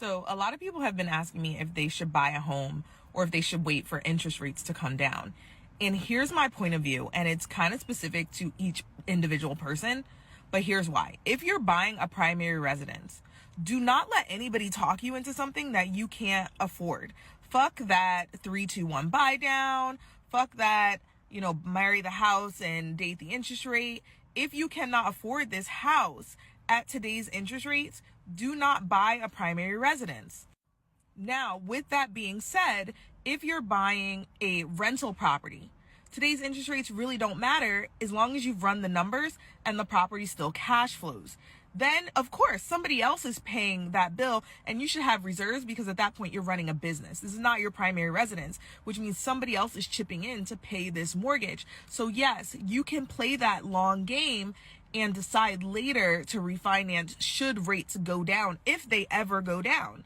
So a lot of people have been asking me if they should buy a home or if they should wait for interest rates to come down. And here's my point of view, and it's kind of specific to each individual person, but here's why. If you're buying a primary residence, do not let anybody talk you into something that you can't afford. Fuck that 3-2-1 buy down. Fuck that, marry the house and date the interest rate. If you cannot afford this house at today's interest rates, do not buy a primary residence. Now, with that being said, if you're buying a rental property, today's interest rates really don't matter as long as you've run the numbers and the property still cash flows. Then, of course, somebody else is paying that bill and you should have reserves because at that point you're running a business. This is not your primary residence, which means somebody else is chipping in to pay this mortgage. So yes, you can play that long game and decide later to refinance should rates go down, if they ever go down.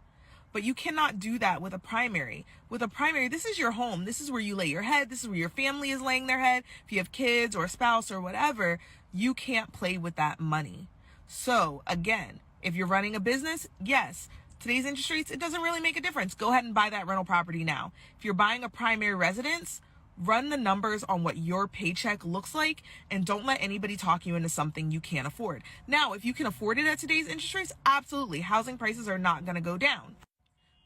But you cannot do that with a primary. With a primary, this is your home. This is where you lay your head. This is where your family is laying their head. If you have kids or a spouse or whatever, you can't play with that money. So again, if you're running a business, yes, today's interest rates, it doesn't really make a difference. Go ahead and buy that rental property now. If you're buying a primary residence, run the numbers on what your paycheck looks like and don't let anybody talk you into something you can't afford. Now, if you can afford it at today's interest rates, absolutely. Housing prices are not going to go down.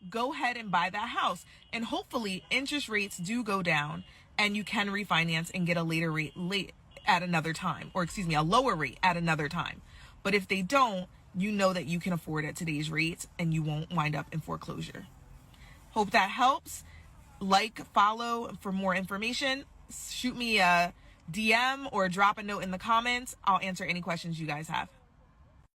Go ahead and buy that house. And hopefully interest rates do go down and you can refinance and get a later rate at another time, or a lower rate at another time. But if they don't, you know that you can afford at today's rates and you won't wind up in foreclosure. Hope that helps. Like, follow for more information. Shoot me a DM or drop a note in the comments. I'll answer any questions you guys have.